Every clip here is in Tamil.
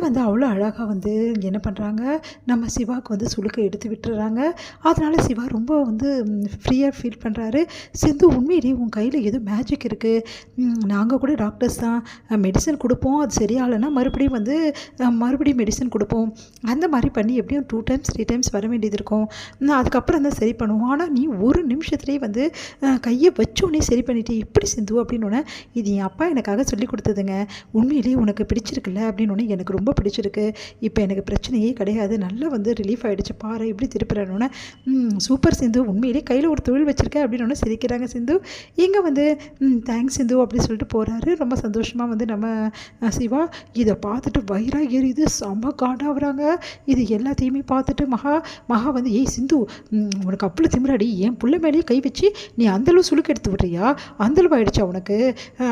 வந்து அவ்வளோ அழகாக வந்து என்ன பண்ணுறாங்க, நம்ம சிவாவுக்கு வந்து சுளுக்கை எடுத்து விட்டுறாங்க. அதனால சிவா ரொம்ப வந்து ஃப்ரீயாக ஃபீல் பண்ணுறாரு. சிந்து உண்மையிலேயே உன் கையில் ஏதோ மேஜிக் இருக்குது. நாங்கள் கூட டாக்டர்ஸ் தான் மெடிசன் கொடுப்போம். அது சரியாகலைன்னா மறுபடியும் வந்து மறுபடியும் மெடிசன் கொடுப்போம். அந்த மாதிரி பண்ணி எப்படியும் 2 டைம்ஸ் 3 டைம்ஸ் வர வேண்டியது இருக்கும். அதுக்கப்புறம் தான் சரி பண்ணுவோம். ஆனால் நீ ஒரு நிமிஷத்துலேயே வந்து கையை வச்சோடனே சரி பண்ணிட்டு எப்படி சிந்து அப்படின்னோடனே, இது என் அப்பா எனக்காக சொல்லி கொடுத்ததுங்க. உண்மையிலேயே உனக்கு பிடிச்சிருக்குல்ல அப்படின்னோடனே, எனக்கு ரொம்ப பிடிச்சிருக்கு. இப்போ எனக்கு பிரச்சனையே கிடையாது. நல்லா வந்து ரிலீஃப் ஆகிடுச்சு பாரு எப்படி திருப்புறேன்னொன்னே, சூப்பர் சிந்து, உண்மையிலேயே கையில் ஒரு தொழில் வச்சுருக்கேன் அப்படின்னோடனே சிரிக்கிறாங்க சிந்து. இங்கே வந்து தேங்க்ஸ் சிந்து அப்படின்னு சொல்லிட்டு போகிறாரு. ரொம்ப சந்தோஷமாக வந்து நம்ம சிவா இதை பார்த்துட்டு வயிறாக எரியுது, செம்ம காண்டாகிறாங்க. இது எல்லாத்தையுமே பார்த்துட்டு மகா வந்து, ஏய் சிந்து, உனக்கு அவ்வளோ திமிராடி, என் புள்ள மேலேயே கை வச்சு நீ அந்தளவு சுளுக்கு எடுத்து விட்றியா, அந்தளவு ஆகிடுச்சா உனக்கு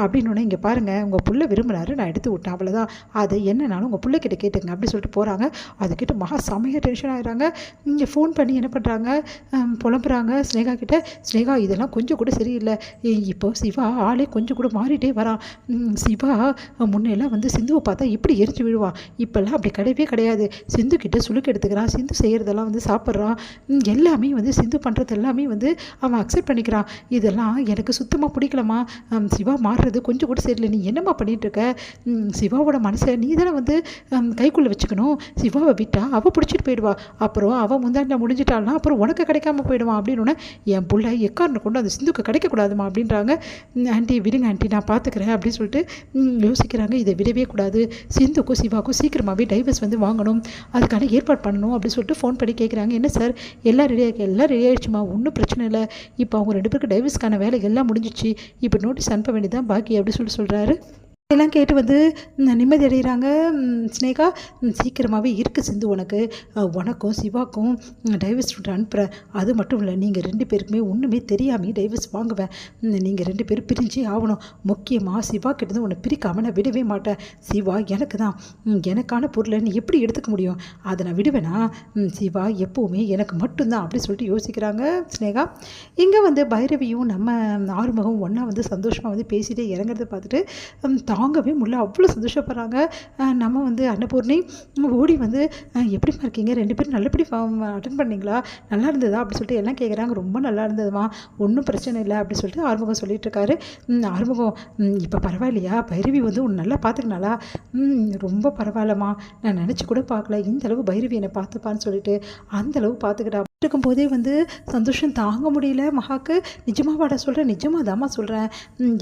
அப்படின்னோடனே, இங்கே பாருங்கள், உங்கள் புள்ள விரும்பினாரு, நான் எடுத்து விட்டேன், அவ்வளோதான். அது என்னன்னாலும் உங்கள் பிள்ளைக்கிட்ட கேட்டுங்க அப்படி சொல்லிட்டு போகிறாங்க. அதுக்கிட்ட மகா செமையாக டென்ஷன் ஆகிறாங்க. இங்கே ஃபோன் பண்ணி என்ன பண்ணுறாங்க, புலம்புறாங்க ஸ்னேகா கிட்ட. ஸ்னேகா, இதெல்லாம் கொஞ்சம் கூட சரியில்லை. இப்போ சிவா ஆளே கொஞ்சம் கூட மாறிட்டே வரான். சிவா முன்னெல்லாம் வந்து சிந்துவை பார்த்தா இப்படி எரிஞ்சு விழுவான். இப்போல்லாம் அப்படி கிடையவே கிடையாது. சிந்து கிட்ட சுளுக்கு எடுத்துக்கிறான், சிந்து செய்கிறதெல்லாம் வந்து சாப்பிட்றான். எல்லாமே வந்து சிந்து பண்ணுறது எல்லாமே வந்து அவன் அக்செப்ட் பண்ணிக்கிறான். இதெல்லாம் எனக்கு சுத்தமாக பிடிக்கலம்மா. சிவா மாறுறது கொஞ்சம் கூட சரியில்லை. நீ என்னம்மா பண்ணிகிட்ருக்க? சிவாவோட மனசை நீ தானே வந்து கைக்குள்ளே வச்சுக்கணும். சிவாவை விட்டா அவள் பிடிச்சிட்டு போயிடுவா. அப்புறம் அவள் முந்தாண்டில் முடிஞ்சிட்டாள்னா அப்புறம் உனக்கு கிடைக்காம போயிடுவான் அப்படின்னு. என் பிள்ளை எக்காரனை கொண்டு அந்த சிந்துக்கு கிடைக்கக்கூடாதுமா அப்படின்றாங்க. ஆண்டி விடுங்க ஆண்டி, நான் பார்த்துக்கிறேன் அப்படின்னு சொல்லிட்டு யோசிக்கிறாங்க. இதை விடவே கூடாது. சிந்துக்கும் சிவாவுக்கும் சீக்கிரமாகவே டைவர்ஸ் வந்து வாங்கணும், அதுக்கான ஏற்பாடு பண்ணணும் அப்படின்னு சொல்லிட்டு ஃபோன் பண்ணி கேட்குறாங்க. என்ன சார் எல்லாம் ரெடி ஆகிடுச்சுமா, ஒன்றும் பிரச்சனை இல்லை. இப்போ அவங்க 2 பேருக்கு டைவர்ஸ்க்கான வேலை எல்லாம் முடிஞ்சிச்சு. இப்போ நோட்டீஸ் அனுப்ப வேண்டியதான் பாக்கி அப்படின்னு சொல்கிறாரு. எல்லாம் கேட்டு வந்து நிம்மதி அடைகிறாங்க. ஸ்னேகா, சீக்கிரமாகவே இருக்குது சிந்து, உனக்கும் சிவாக்கும் டைவர்ஸ் அனுப்புகிறேன். அது மட்டும் இல்லை, நீங்கள் 2 பேருக்குமே ஒன்றுமே தெரியாமல் டைவர்ஸ் வாங்குவேன். நீங்கள் 2 பேரும் பிரிஞ்சே ஆகணும். முக்கியமாக சிவா கிட்டேருந்து உன்னை பிரிக்காமல் நான் விடவே மாட்டேன். சிவா எனக்கு தான், எனக்கான பொருளை நீ எப்படி எடுத்துக்க முடியும்? அதை நான் விடுவேனா? சிவா எப்போவுமே எனக்கு மட்டும்தான் அப்படி சொல்லிட்டு யோசிக்கிறாங்க ஸ்னேகா. இங்கே வந்து பைரவியும் நம்ம ஆறுமுகம் ஒன்றா வந்து சந்தோஷமாக வந்து பேசிகிட்டே இறங்குறத பார்த்துட்டு தாங்கவே முடியல, அவ்வளோ சந்தோஷப்படுறாங்க. நம்ம வந்து அன்னபூர்ணி ஓடி வந்து, எப்படிமா இருக்கீங்க, 2 பேரும் நல்லபடி அட்டன் பண்ணிங்களா, நல்லா இருந்ததா அப்படி சொல்லிட்டு எல்லாம் கேட்குறாங்க. ரொம்ப நல்லா இருந்ததுமா, ஒன்றும் பிரச்சனை இல்லை அப்படி சொல்லிட்டு ஆறுமுகம் சொல்லிட்டு இருக்காரு. ஆறுமுகம், இப்போ பரவாயில்லையா, பைரவி வந்து உன்னை நல்லா பார்த்துக்கினாலா? ரொம்ப பரவாயில்லம்மா, நான் நினச்சி கூட பார்க்கல இந்தளவு பைரவி என்னை பார்த்துப்பான்னு சொல்லிட்டு. அந்தளவு பார்த்துக்கிட்டா இருக்கும்போதே வந்து சந்தோஷம் தாங்க முடியல மகாக்கு. நிஜமாவாடா சொல்கிறேன், நிஜமாக தாம்மா சொல்கிறேன்,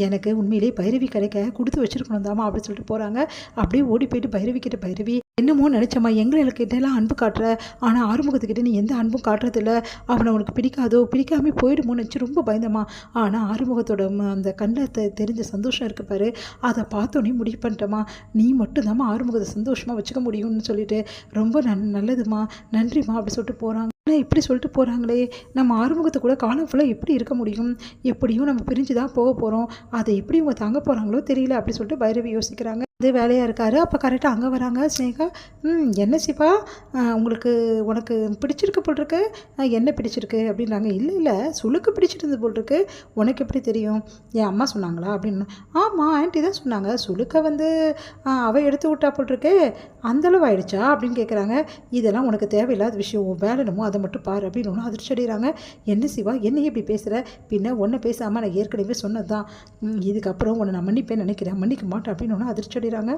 எனக்கு உண்மையிலே பைரவி கிடைக்க கொடுத்து வச்சுருக்கணும் தாம்மா அப்படி சொல்லிட்டு போகிறாங்க. அப்படியே ஓடி போயிட்டு பைரவி கிட்ட, பைரவி என்னமோ நினச்சம்மா, எங்களுக்கிட்டலாம் அன்பு காட்டுற, ஆனால் ஆறுமுகத்துக்கிட்ட நீ எந்த அன்பும் காட்டுறதில்ல, அவனை உனக்கு பிடிக்காமல் போயிடுமோன்னு நினச்சி ரொம்ப பயந்தம்மா. ஆனால் ஆறுமுகத்தோட அந்த கண்ணில் தெரிஞ்ச சந்தோஷம் இருக்கு பாரு, அதை பார்த்தோன்னே முடிவு பண்ணிட்டம்மா, நீ மட்டும்தாம்மா ஆறுமுகத்தை சந்தோஷமாக வச்சுக்க முடியும்னு சொல்லிட்டு. ரொம்ப நல்லதுமா, நன்றிம்மா அப்படி சொல்லிட்டு போகிறாங்க. இப்படி சொல்லிட்டு போகிறாங்களே, நம்ம ஆறுமுகத்தை கூட காலம் ஃபுல்லாக எப்படி இருக்க முடியும்? எப்படியும் நம்ம பிரிஞ்சு தான் போக போகிறோம், அதை எப்படி இவங்க தாங்க போகிறாங்களோ தெரியல அப்படி சொல்லிட்டு பைரவி யோசிக்கிறாங்க. இது வேலையாக இருக்காரு. அப்போ கரெக்டாக அங்கே வராங்க ஸ்னேகா. என்ன சிவா, உனக்கு பிடிச்சிருக்கு போல் இருக்கு, என்ன பிடிச்சிருக்கு அப்படின்றாங்க. இல்லை சுளுக்கு பிடிச்சிருந்து போல் இருக்கு, உனக்கு எப்படி தெரியும், என் அம்மா சொன்னாங்களா அப்படின்னு. ஆமாம் ஆண்டி தான் சொன்னாங்க, சுளுக்கை வந்து அவள் எடுத்து விட்டா போல் இருக்கு, அந்தளவு ஆயிடுச்சா அப்படின்னு கேட்குறாங்க. இதெல்லாம் உனக்கு தேவையில்லாத விஷயம், உன் வேலை என்னமோ அதை மட்டும் பாரு அப்படின்னு ஒன்று அதிர்ச்சி அடைகிறாங்க. என்ன சிவா, என்னையே இப்படி பேசுகிற, பின்ன ஒன்றை பேசாமல் நான் ஏற்கனவே சொன்னது தான், இதுக்கப்புறம் உன்னை நான் மன்னிப்பேன்னு நினைக்கிறேன், மன்னிக்க மாட்டேன் அப்படின்னு ஒன்று அதிர்ச்சி அடைகிறாங்க.